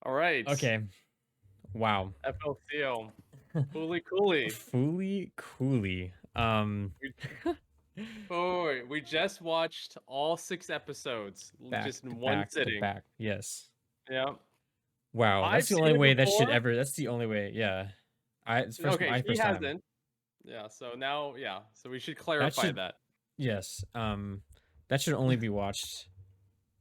All right. Okay. Wow. FLCL. Coolly Cooley. Fully coolly. We, oh, we just watched all 6 episodes Back just in to one back to sitting. back. Yes. Yeah. Wow. That's I've the seen only it way that should before. ever. That's the only way. Yeah. It's first Okay, my he first time. hasn't. Yeah, so now, yeah. So we should That clarify should that. yes. That should only be watched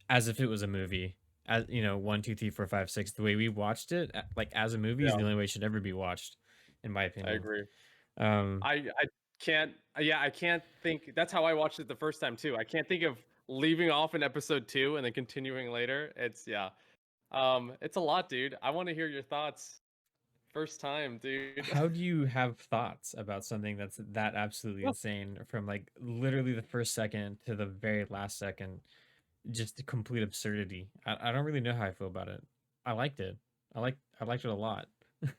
as if it was a movie. As you know, 1, 2, 3, 4, 5, 6. The way we watched it, like as a movie, is Yeah, the only way it should ever be watched, in my I opinion. agree. Um, I can't yeah, I can't think that's how I watched it the first time too. I can't think of leaving off in episode 2 and then continuing later. It's yeah. It's a lot, dude. I want to hear your thoughts first time, dude. how do you have thoughts about something that's that absolutely insane from like literally the first second to the very last second? Just a complete absurdity. I don't really know how I feel about it. I liked it. I liked it a lot.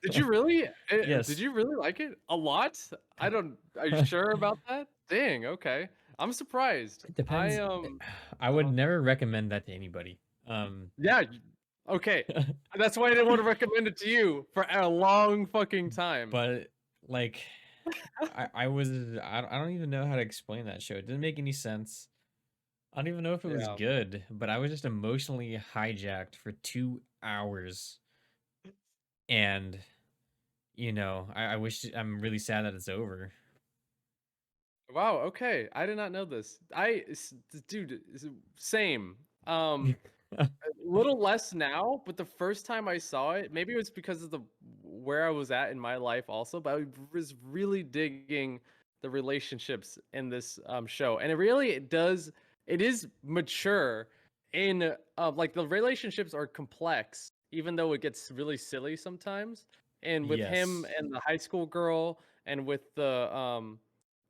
Did you really? Did Yes. you really like it? A lot? I don't are you sure about that? Dang, okay. I'm surprised. It depends. I would Uh-huh. never recommend that to anybody. Yeah, okay. That's why I didn't want to recommend it to you for a long fucking time. But like I was I don't even know how to explain that show. It didn't make any sense. I don't even know if it was Yeah. good, but I was just emotionally hijacked for 2 hours. And I wish I'm really sad that it's over. Wow, okay. I did not know this. Dude, same. Little less now, but the first time I saw it, maybe it was because of the where I was at in my life also, but I was really digging the relationships in this show. And it is mature in like the relationships are complex, even though it gets really silly sometimes. And with him Yes. and the high school girl and with the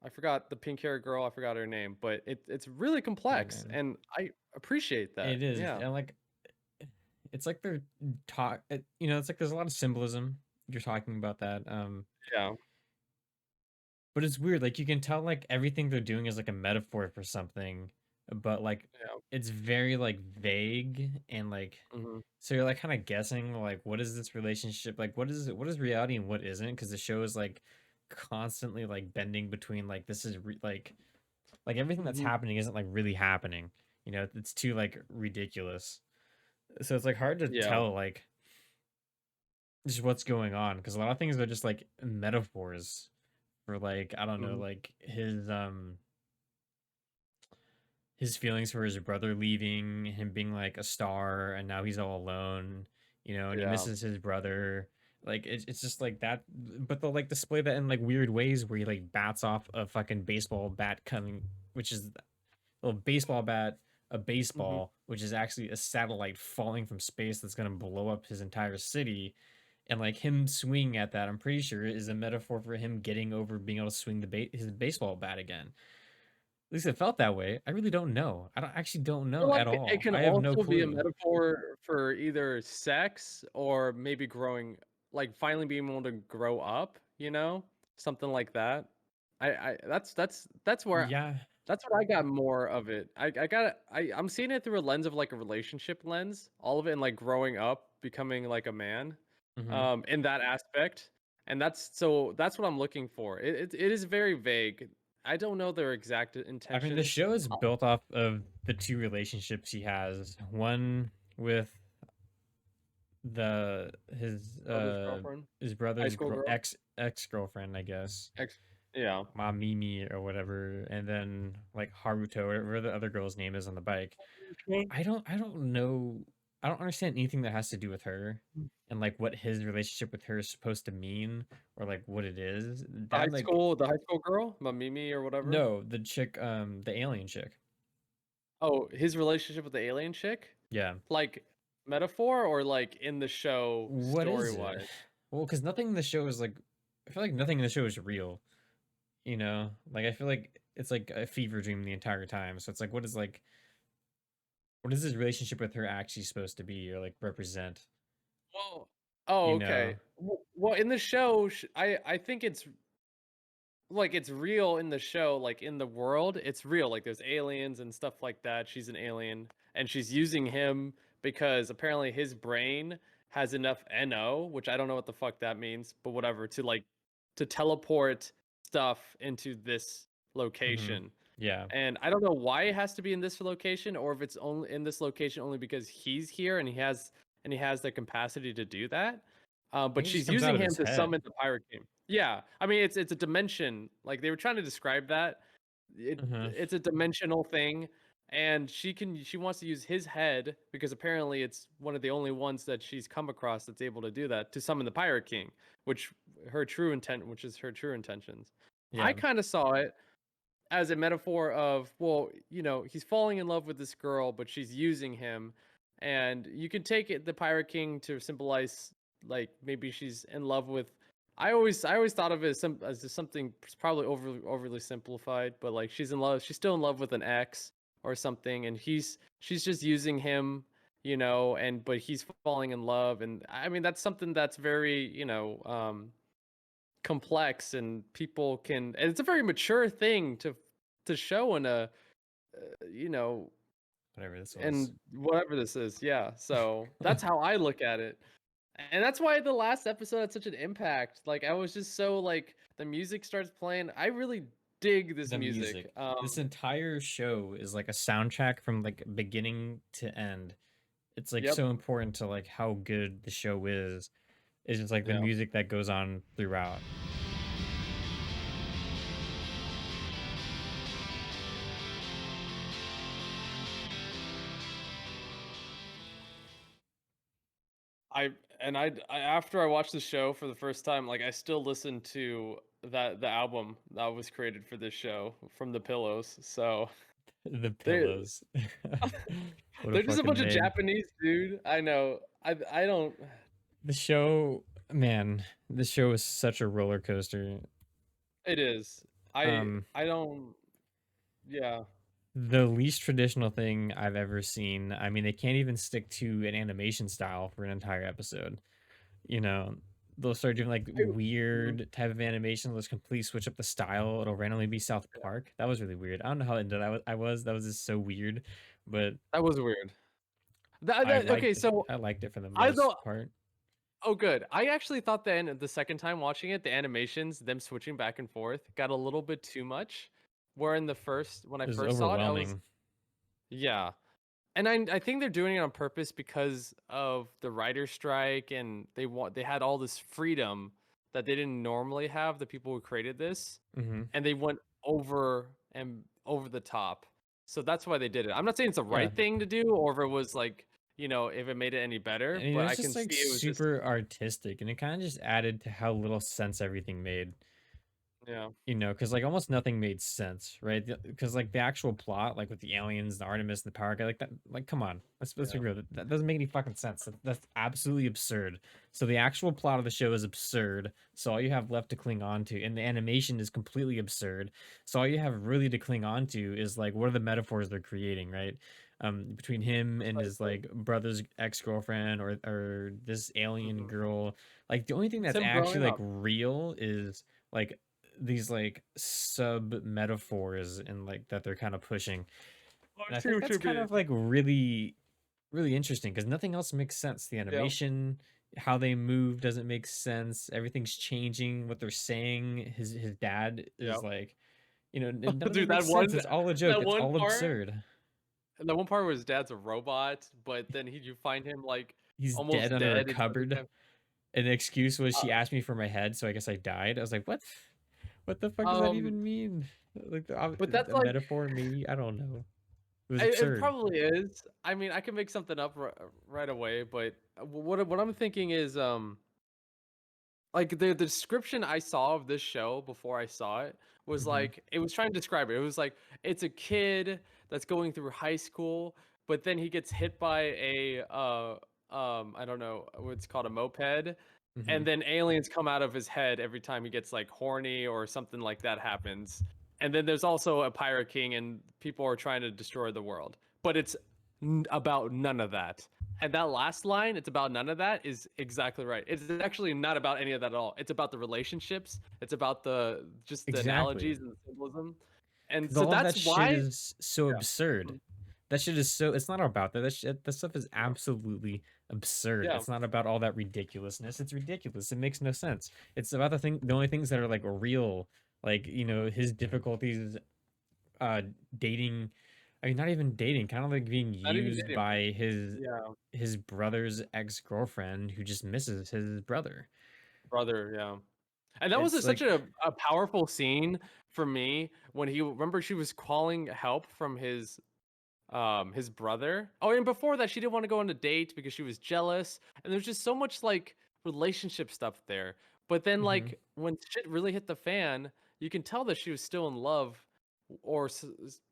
I forgot the pink hair girl, I forgot her name, but it's really Forget complex name. and I appreciate that. It is, Yeah. and like it's like they're it's like there's a lot of symbolism. You're talking about that, Yeah. but it's weird. Like you can tell, like everything they're doing is like a metaphor for something, but like Yeah. it's very like vague and like Mhm. so you're like kind of guessing like what is this relationship like what is reality and what isn't because the show is like constantly like bending between like this is like everything that's Mhm. happening isn't like really happening. It's too like ridiculous. So it's like hard to Yeah. tell like just what's going on because a lot of things are just like metaphors for like I don't know Mhm. like his feelings for his brother leaving, him being like a star and now he's all alone, and he Yeah. misses his brother. Like it's just like that, but they'll like display that in like weird ways where he like bats off a fucking baseball bat coming, which is a baseball bat, a Mhm. baseball, which is actually a satellite falling from space that's going to blow up his entire city. And like him swinging at that, I'm pretty sure is a metaphor for him getting over being able to swing his baseball bat again. At least it felt that way. I really don't know. I actually don't I feel know like at it all. can I have no also be a clue. metaphor for either sex or maybe growing like finally being able to grow up, you know? Something like that. I that's where Yeah. that's what I got more of it. I'm seeing it through a lens of like a relationship lens, all of it in like growing up, becoming like a man, Hmm. in that aspect. And that's what I'm looking for. It is very vague. I don't know their exact I mean, the intentions. show is built off of the two relationships he has. One with the Brother's girlfriend, his high brother's school girl, ex girlfriend, I guess. ex, yeah. Mimi or whatever, and then like Haruto, whatever the other girl's name is on the bike. I don't know. I don't understand anything that has to do with her and like what his relationship with her is supposed to mean or like what it is. That like The high school girl, Mimi or whatever. no, the chick, the alien chick. Oh, his relationship with the alien chick, Yeah. like metaphor or like in the show What story is it? wise. Well, because nothing in the show is like I feel like nothing in the show is real. Like I feel like it's like a fever dream the entire time. So it's like what is his relationship with her actually supposed to be or like represent? Well, oh, You okay. know? Well, in the show, I think it's like it's real in the show, like in the world, it's real. Like there's aliens and stuff like that. She's an alien, and she's using him because apparently his brain has enough NO, which I don't know what the fuck that means, but whatever, to like to teleport stuff into this Mhm. location. Yeah. And I don't know why it has to be in this location, or if it's only in this location only because he's here and he has the capacity to do that. I But think it just she's comes out using of him his to head. summon the Pirate King. Yeah, I mean it's a dimension. Like they were trying to describe that. Mhm. It's a dimensional thing, and she wants to use his head because apparently it's one of the only ones that she's come across that's able to do that to summon the Pirate King, which which is her true intentions. I Yeah. kind of saw it as a metaphor of, well, you know, he's falling in love with this girl, but she's using him, and you can take it the Pirate King to symbolize like maybe she's in love with. I always thought of it as as just something probably overly simplified, but like she's in love, she's still in love with an ex or something, and she's just using him, you know, and but he's falling in love, and I mean that's something that's very, you know, complex, and people can, and it's a very mature thing to show in a you know, Whatever this was. and whatever this is, yeah, so that's how I look at it, and that's why the last episode had such an impact. Like I was just so like the music starts playing, I really dig this The music. music. This entire show is like a soundtrack from like beginning to end. It's like Yep. so important to like how good the show is. It's just like the Yeah. music that goes on throughout. I I after I watched the show for the first time, like I still listen to the album that was created for this show from the Pillows. So The they pillows. What a they're just a fucking bunch of name. Japanese dude. I know. I don't. The show, man, the show is such a roller coaster. It is. Um, I don't. Yeah. the least traditional thing I've ever seen. I mean, they can't even stick to an animation style for an entire episode. You know, they'll start doing like I, mhm, weird type of animation. Let's completely switch up the style. It'll randomly be South yeah. Park. That was really weird. I don't know how into that I was. That was just so weird, but That was weird. I Okay, liked it. so I liked it for the I most thought. part. Oh, good. I actually thought then the second time watching it, the animations, them switching back and forth, got a little bit too much. Where in the first, when I It was first saw it, I was, overwhelming. yeah. And I think they're doing it on purpose because of the writer strike, and they had all this freedom that they didn't normally have, the people who created this, Hmm. and they went over and over the top. So that's why they did it. I'm not saying it's the Yeah, right thing to do, or if it was like, you know, if it made it any better, and it but was I can just like see it was just, super artistic, and it kind of just added to how little sense everything made. yeah, You know, because like almost nothing made sense, right? Because like the actual plot, like with the aliens, the Artemis, the power guy, like that, like come on, let's be yeah. real. That doesn't make any fucking sense. That's absolutely absurd. So the actual plot of the show is absurd. So all you have left to cling on to, and the animation is completely absurd. So all you have really to cling on to is like what are the metaphors they're creating, right? Between him and his Precisely. like brother's ex girlfriend or this alien Mhm. girl, like the only thing It's that's him actually growing like up. real is like these like sub metaphors and like that they're kind of pushing. Oh, I And I see think what that's you kind mean. of like really interesting because nothing else makes sense. The Yeah, animation, how they move doesn't make sense. Everything's changing. What they're saying, his dad yeah. is like, you know, none of it Dude, makes sense. It's all a joke. It's all absurd. that one part where his dad's a robot, but then you find him like He's dead almost under a dead and every cupboard. time. And the excuse was she Uh, asked me for my head, so I guess I died. I was like, what? What the fuck does that um, even mean? Like but that's a like, metaphor, maybe? I don't know. It was it absurd. probably is. I mean, I can make something up right away, but what I'm thinking is like the description I saw of this show before I saw it was Mhm. like it was trying to describe it. It was like it's a kid that's going through high school, but then he gets hit by a I don't know what's called a moped, and Mhm. then aliens come out of his head every time he gets like horny or something like that happens. And then there's also a pirate king, and people are trying to destroy the world. But it's about none of that. And that last line, it's about none of that, is exactly right. It's actually not about any of that at all. It's about the relationships. It's about the just the Exactly. analogies and the symbolism. And 'Cause so all of that's that shit why, is so yeah. absurd. Mhm. That shit is so it's not about that. That stuff is absolutely absurd. Yeah, It's not about all that ridiculousness. It's ridiculous. It makes no sense. It's about the only things that are like real, like, his difficulties uh dating, I mean not even dating, kind of like being not even used dating. by his Yeah, his brother's ex-girlfriend who just misses his brother. brother, yeah. And that was It's such like a powerful scene for me when he remember she was calling help from his brother. Oh, and before that, she didn't want to go on a date because she was jealous, and there's just so much like relationship stuff there. But then, mhm, like when shit really hit the fan, you can tell that she was still in love, or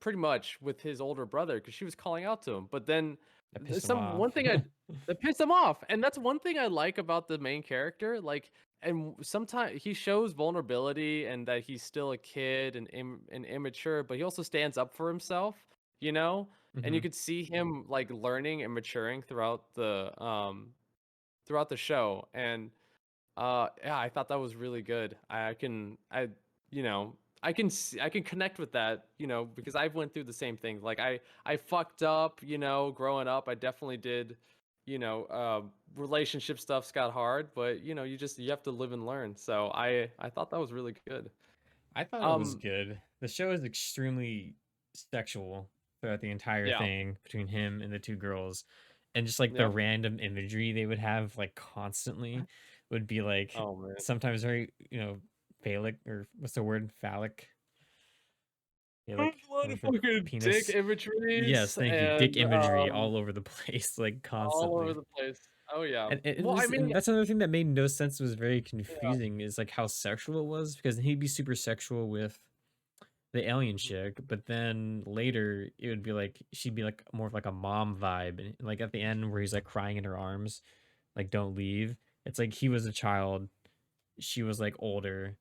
pretty much with his older brother because she was calling out to him. But then, that pissed him some one off. thing I that pissed him off, and that's one thing I like about the main character. Like, and sometimes he shows vulnerability and that he's still a kid and and immature, but he also stands up for himself. You know, and you Mhm. could see him like learning and maturing throughout the show. And yeah, I thought that was really good. I you know I can connect with that, because I've went through the same thing. Like I fucked up, growing up. I definitely did. Relationship stuff's got hard, but you have to live and learn. So I thought that was really good. I thought it was um good. The show is extremely sexual throughout the entire yeah, thing between him and the two girls. And just like the yeah. random imagery they would have like constantly would be like Oh man. sometimes very, phallic, or what's the word? Phallic, A lot word of for fucking dick penis. Yes, imageries thank you. Dick and imagery all over the place, like all over constantly. the place. Oh yeah. And Well, I this mean, and that's another thing that made no sense, was very yeah. confusing, is like how sexual it was, because he'd be super sexual with the alien Mhm. chick, but then later it would be like she'd be like more of like a mom vibe, and like at the end where he's like crying in her arms, like don't leave. It's like he was a child, she was like older.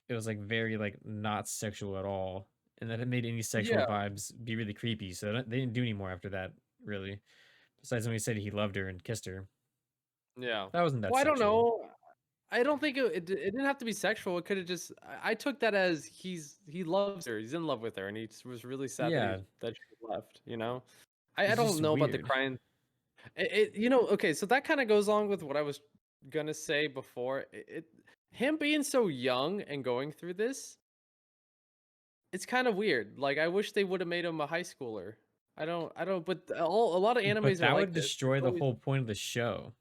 It was like very like not sexual at all, and that it made any sexual Yeah, vibes be really creepy. So they didn't do any more after that, really. Besides when he said he loved her and kissed her, yeah. that wasn't that Well, I don't sexual. know. I don't think it didn't have to be sexual. It could have just. I took that as he loves her. He's in love with her, and he just was really sad Yeah, that she left. I it's don't just know about the weird. crying. Okay, so that kind of goes along with what I was gonna say before. Him being so young and going through this, it's kind of weird. Like I wish they would have made him a high schooler. I don't. But a lot of But animes are that like would this. It's destroy the always whole point of the show.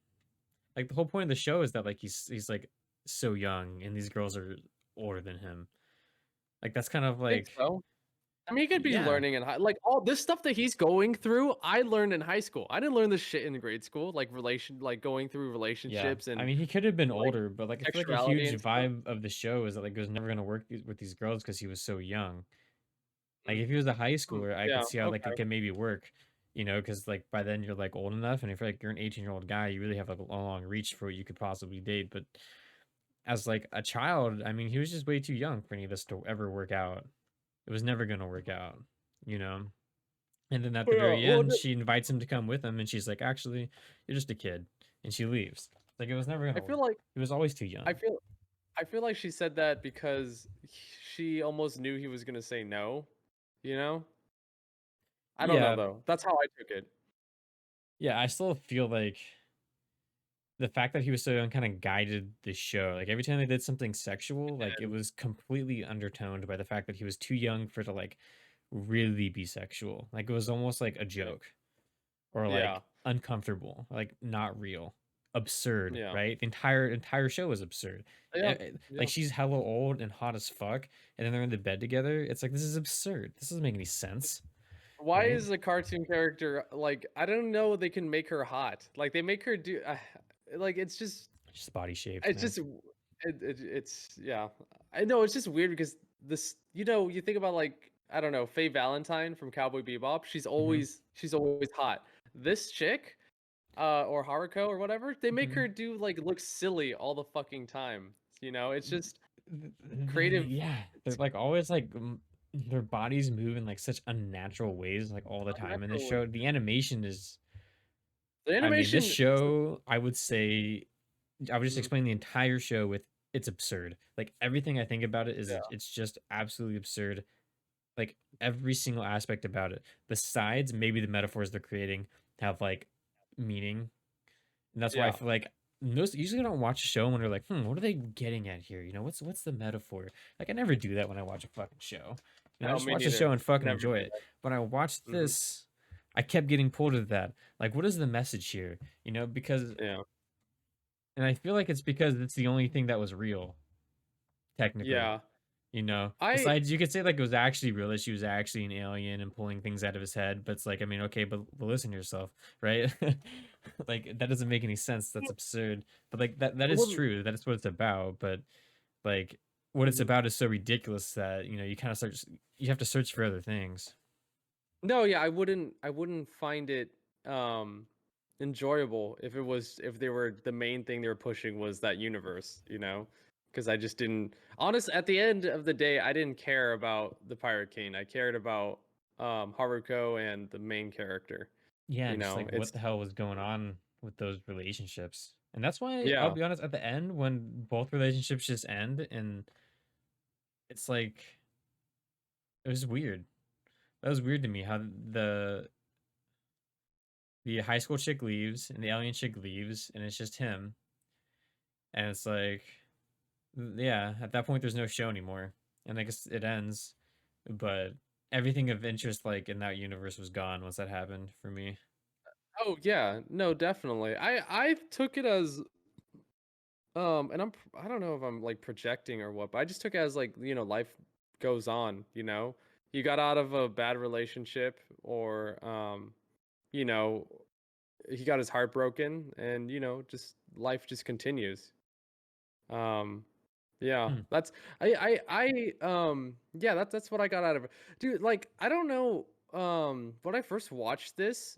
Like the whole point of the show is that like he's like so young and these girls are older than him. Like that's kind of think like, so. I mean, he could be yeah, learning in like all this stuff that he's going through. I learned in high school. I didn't learn this shit in grade school, like going through yeah. relationships I and mean, he could have been like older, but like I feel like a sexuality huge and stuff. vibe of the show is that like it was never gonna work with these girls because he was so young. Like Mm, if he was a high schooler, I yeah. could see how like it Okay. could maybe work, because like by then you're like old enough, and if like you're an 18-year-old guy, you really have like a long reach for what you could possibly date. But as like a child, I mean, he was just way too young for any of this to ever work out. It was never gonna work out, you know. And then at the Yeah. very Well, end, she invites him to come with him, and she's like, "Actually, you're just a kid," and she leaves. Like it was never I gonna feel work. like He was always too I young. feel I feel like she said that because she almost knew he was gonna say no. You know? I don't know Yeah, though. That's how I took it. yeah. I still feel like the fact that he was so young kind of guided the show. Like every time they did something sexual, like it And was completely undertoned by the fact that he was too young for it to like really be sexual. Like it was almost like a yeah. joke, or Yeah. like uncomfortable, like not real, absurd, Yeah. right? The entire show is absurd. Yeah. Like Yeah. she's hella old and hot as fuck, and then they're in the bed together. It's like this is absurd. This doesn't make any sense, Why right? is a cartoon character like I don't know they can make her hot. Like they make her do like Just body shaped, it's man. just it's yeah. I know it's just weird because you think about like I don't know, Faye Valentine from Cowboy Bebop, Hmm. she's always hot. This chick or Haruko or whatever, they make Hmm. her do like look silly all the fucking time. It's just creative. Yeah, they're It's like always like their bodies move in like such unnatural ways, like all the time in this unnatural. show. The animation is, The I mean, this animation show, I would say, I would just Mhm, explain the entire show with it's absurd. Like everything I think about it is yeah. it's just absolutely absurd. Like, every single aspect about it, besides maybe the metaphors they're creating have, like, meaning, and that's why I Yeah. feel like most usually I don't watch a show when they're like, "Hmm, what are they getting at here?" You know, "What's the metaphor?" Like, I never do that when I watch a fucking show. You know, I No, just me watch the neither. show and I fucking never enjoy do it. that. When I watched Mhm. this, I kept getting pulled to that. Like, what is the message here? You know, because Yeah. and I feel like it's because it's the only thing that was real, technically. Yeah. You know, I besides, you could say like it was actually real, that she was actually an alien and pulling things out of his head. But it's like, I mean, okay, but listen to yourself, right? Like that doesn't make any sense. That's absurd. But like that is well, true. That is what it's about. But like what it's mhm. about is so ridiculous that you kind of start. You have to search for other things. No, yeah, I wouldn't find it um enjoyable if they were the main thing they were pushing was that universe, you know? Because I just didn't honest at the end of the day, I didn't care about the Pirate King. I cared about Haruko and the main character. Yeah, You and just know, like what it's the hell was going on with those relationships. And that's why I'll yeah. be honest. At the end, when both relationships just end, and it's like it was weird. That was weird to me how the high school chick leaves and the alien chick leaves and it's just him. And it's like, yeah, at that point there's no show anymore. And I guess it ends. But everything of interest like in that universe was gone once that happened for me. Oh yeah, no, definitely. I took it as and I don't know if I'm like projecting or what, but I just took it as like, life goes on, you know. You got out of a bad relationship or you know, he got his heart broken and, just life just continues. Um yeah, Hmm. that's yeah, that's what I got out of it. Dude, like I don't know when I first watched this,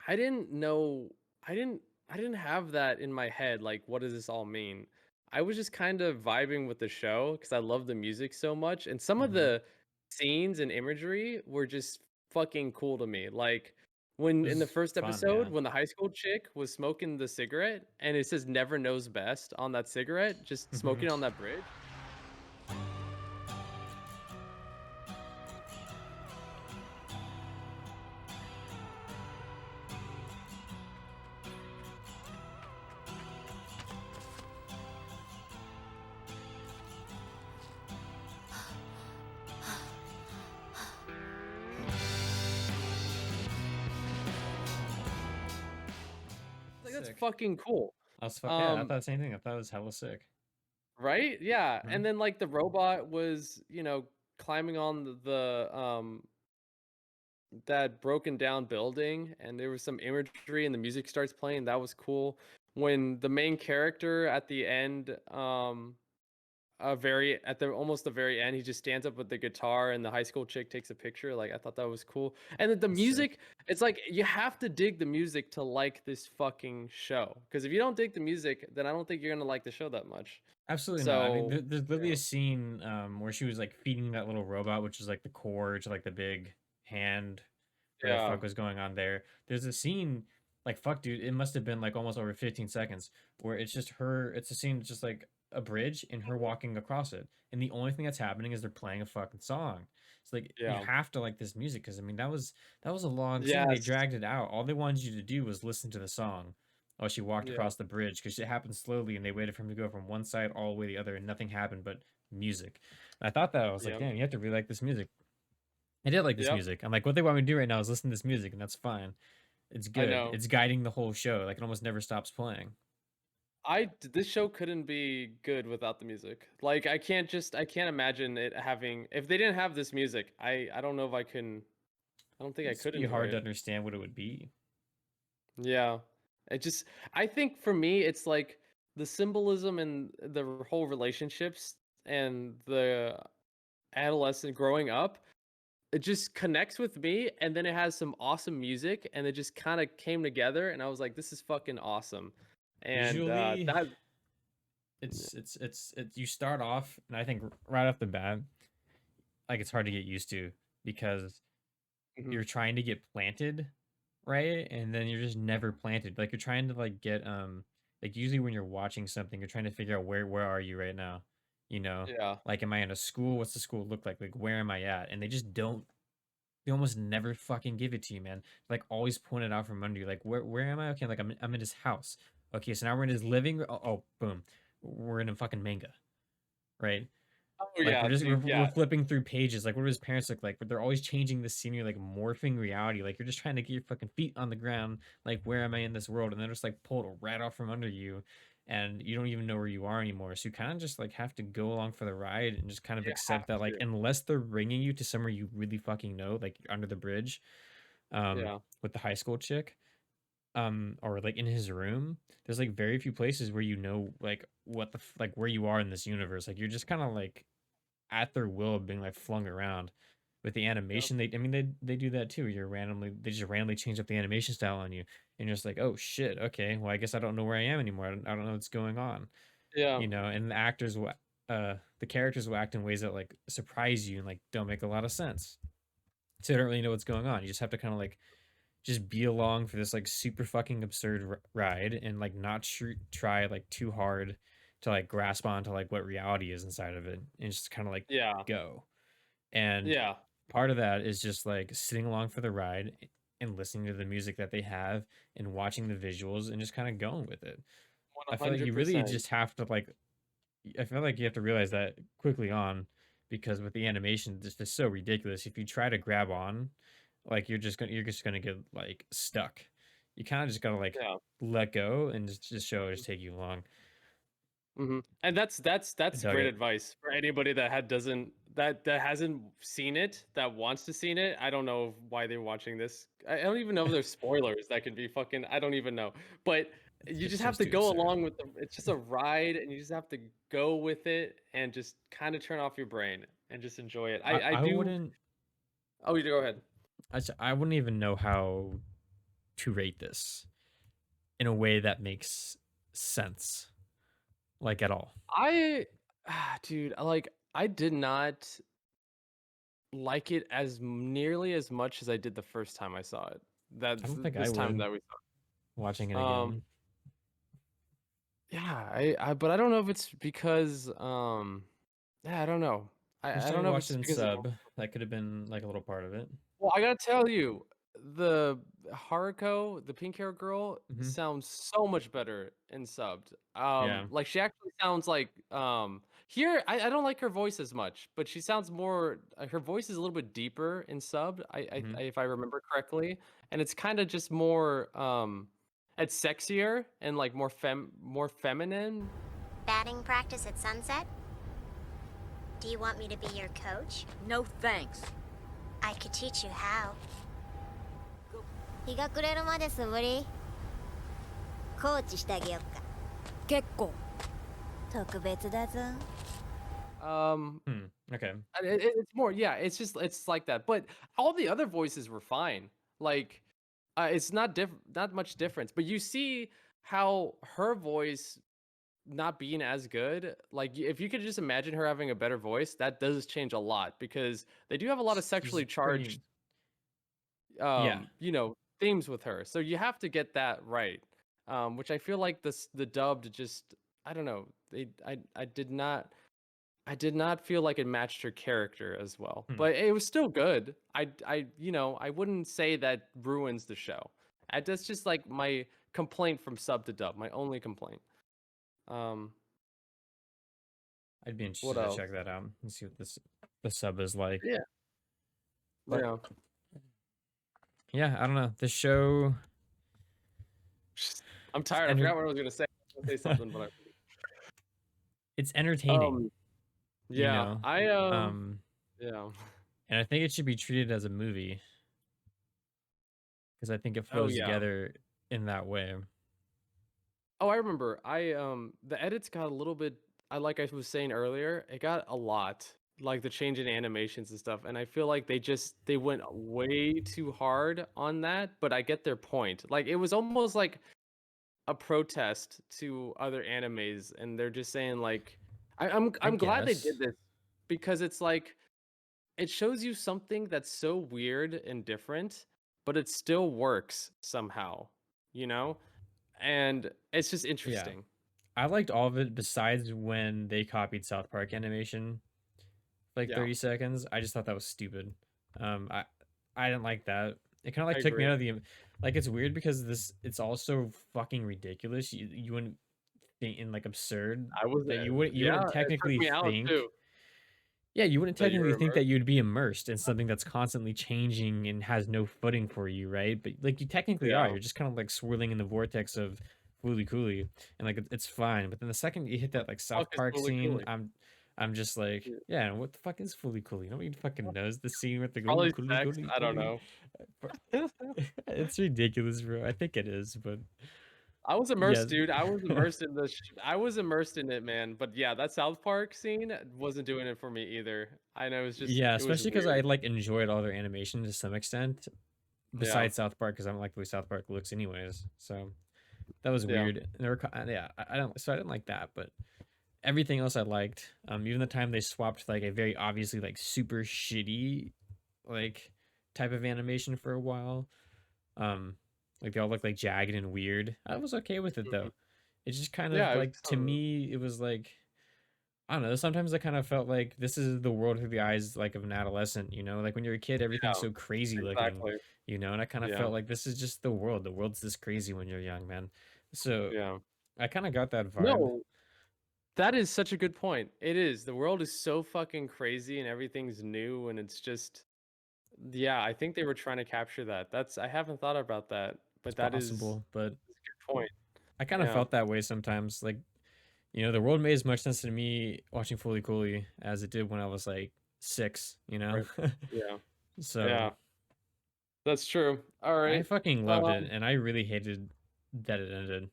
I didn't know I didn't I didn't have that in my head, like, what does this all mean? I was just kind of vibing with the show because I love the music so much, and some of Hmm. the scenes and imagery were just fucking cool to me. Like It when in the was first fun, episode, yeah. when the high school chick was smoking the cigarette and it says never knows best on that cigarette, just smoking on that bridge. Like that's Sick. fucking cool. Yeah, I Um thought the same thing. I thought it was hella sick. Right? Yeah, and Mhm. then, like, the robot was, climbing on that broken down building, and there was some imagery and the music starts playing, that was cool. When the main character at the end, very at the almost the very end, he just stands up with the guitar and the high school chick takes a picture, like, I thought that was cool. And then the That's sick. music, it's like, you have to dig the music to like this fucking show. Because if you don't dig the music, then I don't think you're gonna like the show that much. Absolutely not. I mean, So, there's yeah. literally a scene where she was like feeding that little robot, which is like the core to like the big hand, whatever the Yeah. fuck was going on there. There's a scene, like, fuck, dude, it must have been like almost over 15 seconds, where it's just her, it's a scene, just like a bridge and her walking across it. And the only thing that's happening is they're playing a fucking song. It's like, you Yeah. have to like this music because I mean, that was a long scene. They Yes. dragged it out. All they wanted you to do was listen to the song. Oh, she walked Yeah. across the bridge because it happened slowly, and they waited for him to go from one side all the way to the other, and nothing happened but music. And I thought that I was like, Yep. damn, you have to really like this music. I did like this Yep. music. I'm like, what they want me to do right now is listen to this music, and that's fine. It's I good. know. It's guiding the whole show. Like it almost never stops playing. This show couldn't be good without the music. Like I can't imagine it having if they didn't have this music, I don't know if I don't think It'd I just could be enjoy hard to it. understand what it would be. Yeah. It just I think for me it's like the symbolism and the whole relationships and the adolescent growing up, it just connects with me and then it has some awesome music and it just kind of came together and I was like this is fucking awesome. And Visually, that you start off, and I think right off the bat, like it's hard to get used to because Mhm. you're trying to get planted, right? And then you're just never planted. Like you're trying to like get like usually when you're watching something, you're trying to figure out where are you right now? You know, Yeah. like, am I in a school? What's the school look like? Like, where am I at? And they just don't. They almost never fucking give it to you, man. Like, always point it out from under you. Like, where am I? Okay, like I'm in his house. Okay, so now we're in his living room. Oh, boom, we're in a fucking manga, right? Oh, Like yeah, we're dude, yeah, flipping through pages. Like what do his parents look like? But they're always changing the scenery, like morphing reality. Like you're just trying to get your fucking feet on the ground. Like where am I in this world? And they're just like pull it right off from under you, and you don't even know where you are anymore. So you kind of just like have to go along for the ride and just kind of you have accept that like to. unless they're bringing you to somewhere you really fucking know, like under the bridge, Yeah, with the high school chick, or like in his room, there's like very few places where you know like what the like where you are in this universe. Like you're just kind of like at their will being like flung around. With the yep, animation, I mean they do that too. They just randomly change up the animation style on you, and you're just like, oh shit, okay, well I guess I don't know where I am anymore. I don't know what's going on, yeah, you know. And the characters will act in ways that like surprise you and like don't make a lot to so you don't really know what's going on. You just have to kind of like just be along for this like super fucking absurd ride and like not try like too hard to like grasp onto like what reality is inside of it and just kind of like yeah, go. And yeah, part of that is just like sitting along for the ride and listening to the music that they have and watching the visuals and just kind of going with it. I feel like you really 100%. just have to like I feel like you have to realize that quickly on because with the animation it's just so ridiculous. If you try to grab on, like you're just gonna get like stuck. You kind of just gotta like Yeah. let go and just show it just take you along. Mhm. And I that's dug great it. advice for anybody that doesn't that hasn't seen it, that wants to seen it. I don't know why they're watching this. I don't even know if there's spoilers that could be fucking I don't even know. But you The just have show's to too go absurd. along with the it's just a ride and you just have to go with it and just kind of turn off your brain and just enjoy it. I I do. wouldn't Oh, you go ahead. I wouldn't even know how to rate this in a way that makes sense, like, at all. I dude, like I did not like it as nearly as much as I did the first time I saw it. I don't think I This time would that we watching it saw. again. Yeah, I but I don't know if it's because yeah, I don't know. You I said don't you know if watched it it's in because of sub. That could have been, like, a little part of it. well, I gotta tell you, the Haruko, the pink hair girl, Mhm. sounds so much better in subbed. Yeah. Like she actually sounds like here I don't like her voice as much, but she sounds more her voice is a little bit deeper in subbed, Mhm. if I remember correctly, and it's kind of just more it's sexier and like more feminine. Batting practice at sunset? Do you want me to be your coach? No thanks. I could teach you how. 日が暮れるまで素振りコーチしてあげよっか。結構。特別だぞ。Um Hmm. Okay. It's more, yeah. It's just it's like that. But all the other voices were fine. Like, it's not much difference. But you see how her voice not being as good. Like, if you could just imagine her having a better voice, that does change a lot because they do have a lot of She's sexually pretty charged, yeah. themes with her. So you have to get that right. Which I feel like the dubbed just I don't know. I did not feel like it matched her character as well, Hmm. but it was still good. I wouldn't say that ruins the show. That's just like my complaint from sub to dub. My only complaint. Um, I'd be what interested to else? check that out and see what the sub is like. Yeah, But, yeah. yeah, I don't know. The show I'm is tired. I forgot what I was gonna say. I was gonna say something, but I forgot. it's entertaining, Um, you yeah. know? Um, Yeah. and I think it should be treated as a movie because I think it Oh flows yeah. together in that way. Oh, I remember. The edits got a little bit like I was saying earlier, it got a lot. Like the change in animations and stuff. And I feel like they went way too hard on that, but I get their point. Like it was almost like a protest to other animes and they're just saying like I I'm glad they did guess. this because it's like it shows you something that's so weird and different, but it still works somehow, you know? And it's just Yeah. interesting. I liked all of it besides when they copied South Park animation for like Yeah, 30 seconds. I just thought that was stupid. Um, I I didn't like that. It kind of I like took me agree. out of the like it's weird because it's also fucking ridiculous. You wouldn't think in like absurd I was, that you yeah, wouldn't it took technically me out think too yeah, you wouldn't that you technically were think that immersed. you'd be immersed in something that's constantly changing and has no footing for you, right? But like you technically are. Yeah, You're just kind of like swirling in the vortex of Fooly Cooley, and like it's fine. But then the second you hit that like fuck South is Park fully scene, cooling. I'm just like, Yeah. yeah, what the fuck is Fooly Cooley? Nobody fucking knows the scene with the Probably Cooley sex. Cooley I don't Cooley. know. It's ridiculous, bro. I think it is, but I was immersed, yes. dude. I was immersed in I was immersed in it, man. But yeah, that South Park scene wasn't doing it for me either. I know Yeah, it was especially because I weird. like enjoyed all their animation to some extent, Yeah, besides South Park, because I don't like the way South Park looks, anyways. So that was yeah. weird. And there were, yeah, I don't, so I didn't like that, but everything else I liked. Even the time they swapped like a very obviously like super shitty like type of animation for a while. Um, like they all look like jagged and weird. I was okay with it Mhm. though. It's just kind Yeah, of it was like to me, it was like I don't know. Sometimes I kind of felt like this is the world through the eyes like of an adolescent. Like when you're a kid, everything's yeah, so crazy looking. exactly. And I kind of Yeah, felt like this is just the world. The world's this crazy when you're young, man. So yeah. I kind of got that vibe. No, that is such a good point. It is. The world is so fucking crazy and everything's new and it's just yeah, I think they were trying to capture that. I haven't thought about that, It's but possible, but that's a good point. I kind of Yeah. felt that way sometimes. Like, the world made as much sense to me watching Fully Cooley as it did when I was like 6. Right. Yeah. So Yeah. That's true. All I right. fucking loved it, and I really hated that it ended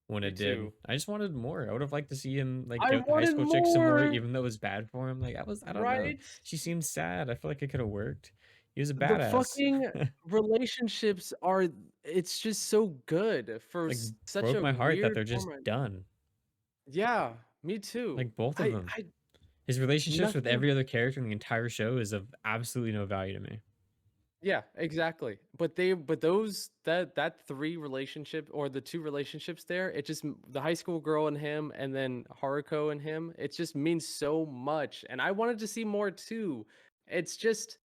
when Me it did. too. I just wanted more. I would have liked to see him like I get with the high wanted school chick some more, more, even though it was bad for him. Like I don't know. right? She seemed sad. I feel like it could have worked. He was a The badass. fucking relationships are it's just so good for Like such broke a my heart that weird they're just format. done. Yeah, me too. Like both of them. I His relationships with nothing. every other character in the entire show is of absolutely no value to me. Yeah, exactly. But those that three relationship or the two relationships there, it just the high school girl and him and then Haruko and him, it just means so much. And I wanted to see more too. It's just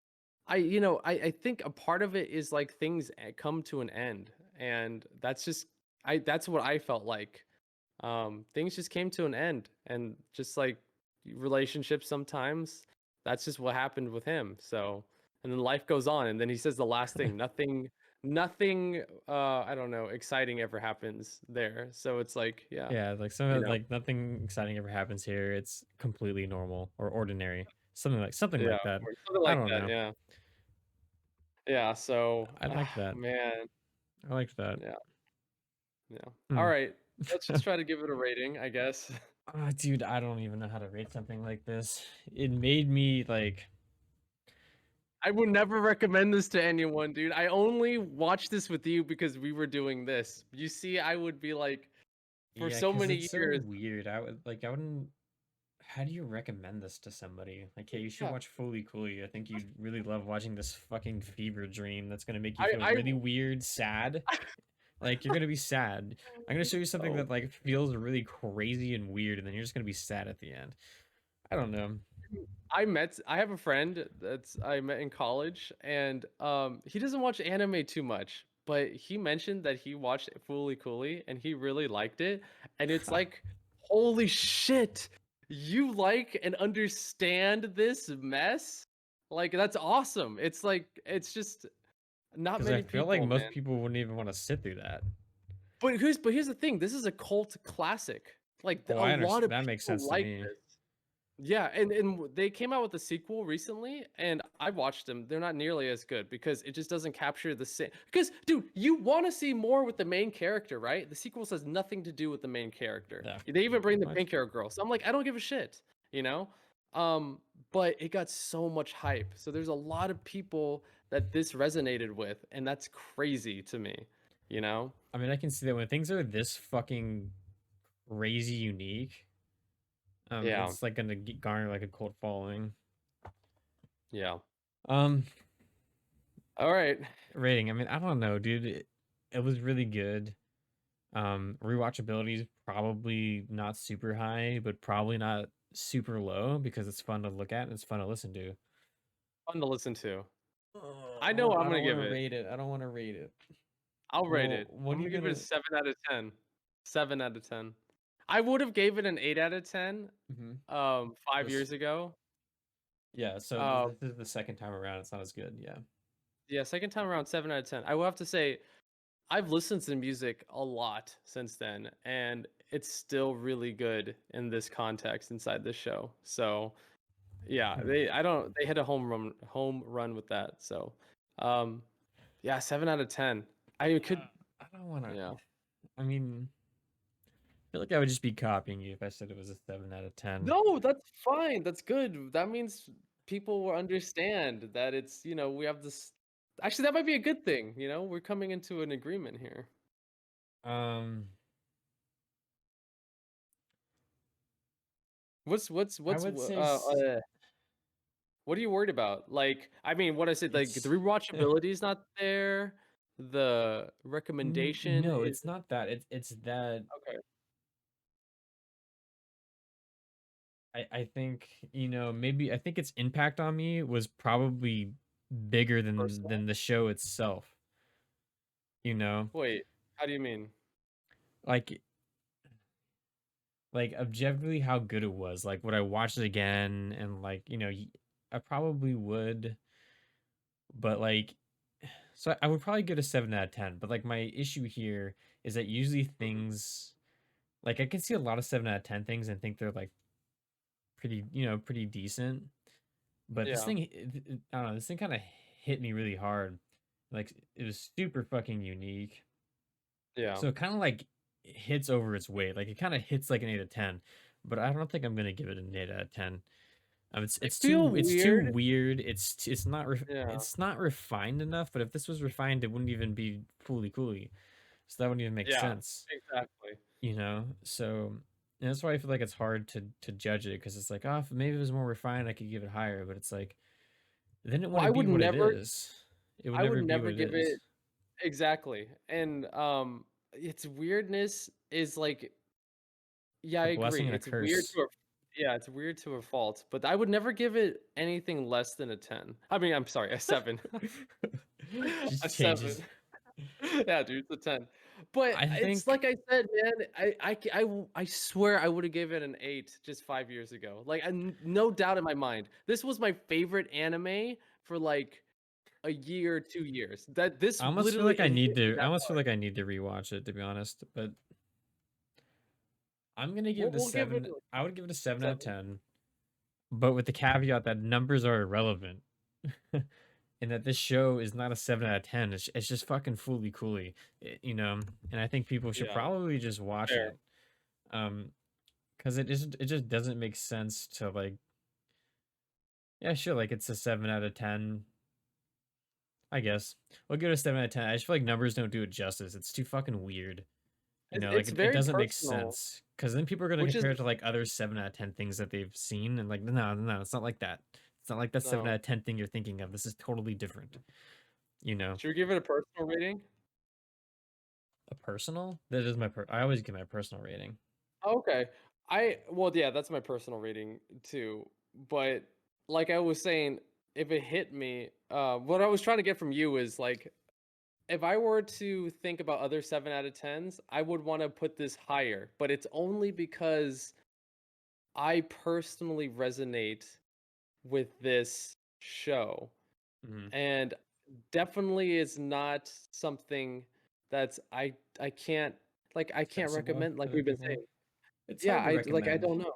I think a part of it is like things come to an end. And that's just that's what I felt like. Things just came to an end and just like relationships sometimes that's just what happened with him. So and then life goes on and then he says the last thing, nothing I don't know, exciting ever happens there. So it's like, yeah, Yeah, like you some know. like nothing exciting ever happens here. It's completely normal or ordinary. Something Yeah, like that. or something I like don't that, know. yeah. Yeah, so I liked that. man, I liked that. yeah, yeah. All Hmm. right. Let's just try to give it a rating, I guess. Dude, I don't even know how to rate something like this. It made me like I would never recommend this to anyone, dude. I only watched this with you because we were doing this. You see, I would be like, for yeah, so because many it's so years, weird. I wouldn't. How do you recommend this to somebody? Like, hey, you should yeah. watch Fully Cooley. I think you'd really love watching this fucking fever dream that's gonna make you I, feel I, really weird, sad. Like you're gonna be sad. I'm gonna show you something oh, that like feels really crazy and weird, and then you're just gonna be sad at the end. I don't know. I have a friend that's I met in college, and he doesn't watch anime too much, but he mentioned that he watched Fooly Cooley and he really liked it, and it's like, holy shit, you like and understand this mess? Like that's awesome. It's like it's just not Because I many feel like people, most man. people wouldn't even want to sit through that. But here's the thing. This is a cult classic. Like Well, a I lot understand of that makes people sense to like me. this. Yeah, and they came out with a sequel recently, and I watched them. They're not nearly as good because it just doesn't capture the same. Because, dude, you want to see more with the main character, right? The sequel has nothing to do with the main character. Yeah, They even bring pretty the much. pink hair girl. So I'm like, I don't give a shit, you know. But it got so much hype. So there's a lot of people that this resonated with, and that's crazy to me, you know. I mean, I can see that when things are this fucking crazy unique, Yeah, it's like gonna garner like a cult following. yeah. Um, All right. Rating. I mean, I don't know, dude. It was really good. Rewatchability is probably not super high, but probably not super low because it's fun to look at and it's fun to listen to. Fun to listen to. I know Oh, what I'm I gonna don't want give to it. rate it. I don't want to rate it. I'll rate Well, it. what I'm are you gonna give it a gonna? 7 out of 10. 7 out of 10. I would have gave it an 8 out of 10, Mhm. 5 This, years ago. yeah. So Um, this is the second time around. It's not as good. Yeah. yeah, second time around, 7 out of 10. I will have to say, I've listened to music a lot since then, and it's still really good in this context inside this show. So yeah, Hmm. they hit a home run with that. So um yeah, 7 out of 10. I could I don't want to. yeah. I mean, I feel like I would just be copying you if I said it was a 7 out of 10. No, that's fine. That's good. That means people will understand that it's, we have this. Actually, that might be a good thing, We're coming into an agreement here. Um, What's what's I what's would wh- say uh, uh what are you worried about? Like, I mean, what I said, like the it's. rewatchability is not there. The recommendation No, is it's not that. It's that okay. I think, maybe I think its impact on me was probably bigger Personal. than the show itself, you know? Wait, how do you mean? Like objectively how good it was. Like would I watch it again and I probably would, but so I would probably give it a 7 out of 10, but like my issue here is that usually Mhm. things like I can see a lot of 7 out of 10 things and think they're like pretty decent. But this Yeah. thing, I don't know, this thing kind of hit me really hard. Like it was super fucking unique. Yeah. So it kind of like hits over its weight. Like it kind of hits like an 8 out of 10. But I don't think I'm gonna give it an 8 out of 10. It's I it's feel too weird. weird. Yeah. it's not refined enough. But if this was refined, it wouldn't even be fully coolly. So that wouldn't even make Yeah. sense, Exactly. So and that's why I feel like it's hard to judge it because it's like, oh, if maybe it was more refined, I could give it higher. But it's like then it Well, wouldn't be what it is. It would I would never be what never it give is. it exactly. And its weirdness is like, yeah, A I agree. blessing and a It's weird curse. to a yeah, it's weird to a fault, but I would never give it anything less than a 10. I mean, I'm sorry, a 7. Just A 7. changes. Yeah, dude, it's a 10. But I it's think like I said, man, I swear I would have given it an 8 just 5 years ago. Like, no doubt in my mind. This was my favorite anime for like a year, 2 years. That this I almost feel literally like I it hit need me to I that almost feel hard. like I need to rewatch it to be honest. But I'm gonna give We'll, it a we'll give it 7. I would give it a 7 out of 7. 10, but with the caveat that numbers are irrelevant. And that this show is not a 7 out of 10. It's just fucking fully coolly, and I think people should Yeah, probably just watch fair. it. Um, because it just doesn't make sense to like, yeah, sure, like it's a 7 out of 10, I guess. We'll give it a 7 out of 10. I just feel like numbers don't do it justice. It's too fucking weird. Like It's it very doesn't make personal, sense. Because then people are gonna which is compare it to like other 7 out of 10 things that they've seen, and like, no, no, it's not like that. It's not like that 7 out no. of 10 thing you're thinking of. This is totally different. You know, Should we give it a personal rating? a personal. That is I always give my personal rating. Okay. Well, yeah, that's my personal rating too. But like I was saying, if it hit me, what I was trying to get from you is like, if I were to think about other 7 out of 10s, I would want to put this higher, but it's only because I personally resonate with this show. Mhm. And definitely is not something that's I can't I can't Accessible recommend to like other we've been people. saying. It's Yeah, hard to I recommend. don't know.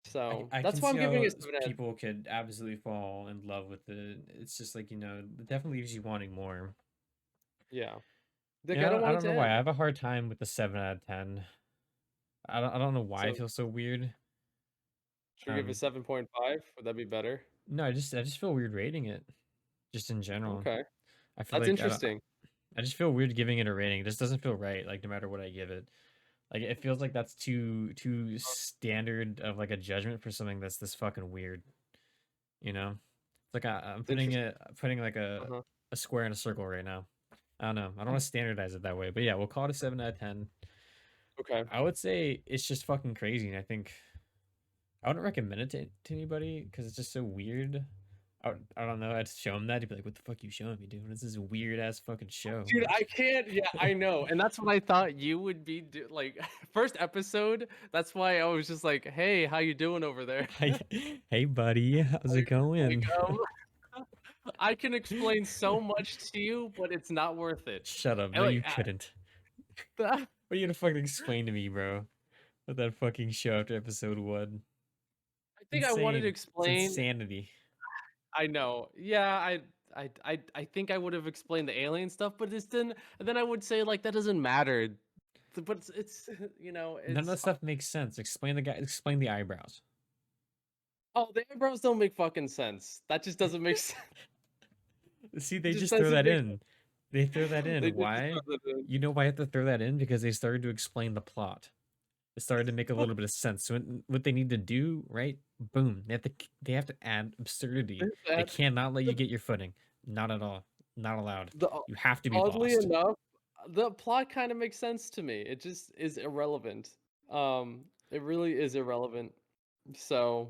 So, I that's can why I'm see giving how it 7 out of people could absolutely fall in love with it. It's just like, it definitely leaves you wanting more. yeah. Like, I don't I want it don't to know why. I end. have a hard time with the 7 out of 10. I don't know why it So, feels so weird. should we give it Um, 7.5? Would that be better? no, I just feel weird rating it, just in general. Okay. I feel That's like interesting. I just feel weird giving it a rating. It just doesn't feel right, like no matter what I give it. Like it feels like that's too standard of like a judgment for something that's this fucking weird, you know? It's like I'm It's interesting. putting like Uh-huh. a square in a circle right now. I don't know. I don't want to standardize it that way, but yeah, we'll call it a 7 out of 10. Okay. I would say it's just fucking crazy, and I think I wouldn't recommend it to anybody because it's just so weird. I don't know. I'd show him that. He'd be like, "What the fuck you showing me, dude? This is a weird ass fucking show." Dude, I can't. Yeah, I know, and that's what I thought you would be like first episode. That's why I was just like, "Hey, how you doing over there?" Hi, hey buddy, how's it Like, going? I can explain so much to you, but it's not worth it. Shut up. And No, like, you couldn't. I What are you gonna fucking explain to me, bro? With that fucking show after episode 1? think I wanted to Insane. It's explain. insanity. I know. Yeah, I think I would have explained the alien stuff, but it's then and then I would say like that doesn't matter. But it's you know, None of that it's stuff makes sense. Explain the guy. Explain the eyebrows. oh, the eyebrows don't make fucking sense. That just doesn't make sense. See, It they just just throw doesn't that make in. They throw that they in. did just Why? throw that in. You know why I have to throw that in? Because they started to explain the plot. It started to make a little bit of sense. So what they need to do, right? Boom. They have to add absurdity. They That cannot let you the get your footing. Not at all. Not allowed. the You have to be oddly lost. enough, the plot kind of makes sense to me. It just is irrelevant. It really is irrelevant. So,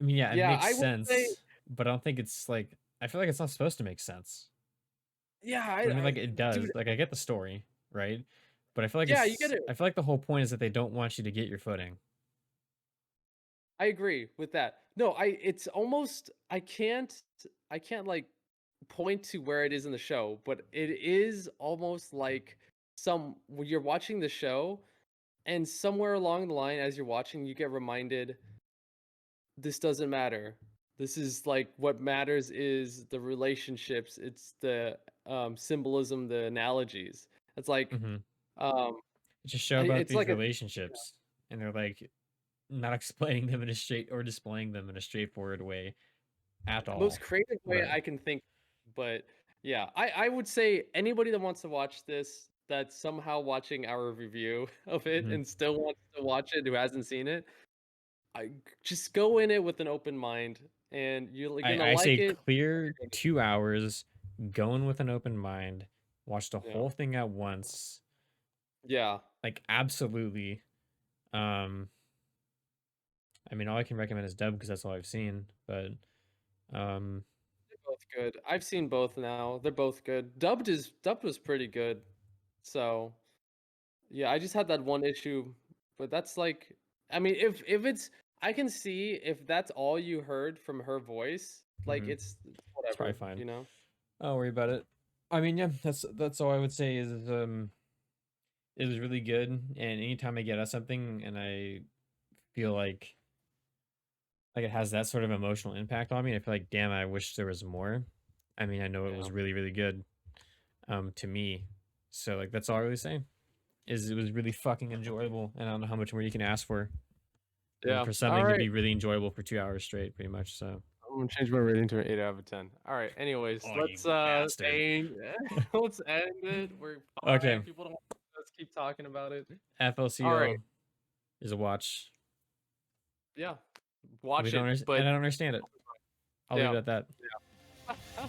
I mean, yeah, it yeah, makes I would say, sense, but I don't think it's like I feel like it's not supposed to make sense. yeah, But I mean, like it dude, does. Like I get the story, right? But I feel like yeah, you get it's it. I feel like the whole point is that they don't want you to get your footing. I agree with that. No, it's almost I can't like point to where it is in the show, but it is almost like some when you're watching the show and somewhere along the line as you're watching you get reminded this doesn't matter. This is like what matters is the relationships. It's the symbolism, the analogies. It's like Hmm. um It's a show about it's these like a relationships, and they're like not explaining them in a straight or displaying them in a straightforward way at most all. creative way But I can think, but yeah, I would say anybody that wants to watch this, that's somehow watching our review of it mhm. and still wants to watch it, who hasn't seen it, just go in it with an open mind, and you're gonna I like say it. clear 2 hours, going with an open mind, watch the Yeah, whole thing at once. yeah, Like absolutely. Um, I mean, all I can recommend is dub because that's all I've seen. But um, they're both good. I've seen both now. They're both good. Dubbed was pretty good. So yeah, I just had that one issue, but that's like, I mean, if it's, I can see if that's all you heard from her voice, like mhm, it's it's probably whatever, fine. you know? Don't worry about it. I mean, yeah, that's all I would say is it was really good. And anytime I get at something and I feel like it has that sort of emotional impact on me, I feel like damn, I wish there was more. I mean, I know it Yeah, was really really good to me. So like that's all I really say is it was really fucking enjoyable, and I don't know how much more you can ask for. I mean, yeah. for All something to right, be really enjoyable for 2 hours straight, pretty much. So, I'm gonna change my rating to an 8 out of 10. All right. Anyways, oh, you let's bastard. end, let's end it. We're fine. Okay, People don't. Let's keep talking about it. All right. FLCL is a watch. Yeah. We Watch don't it, understand, but and I don't understand it. I'll leave yeah. it at that. Yeah.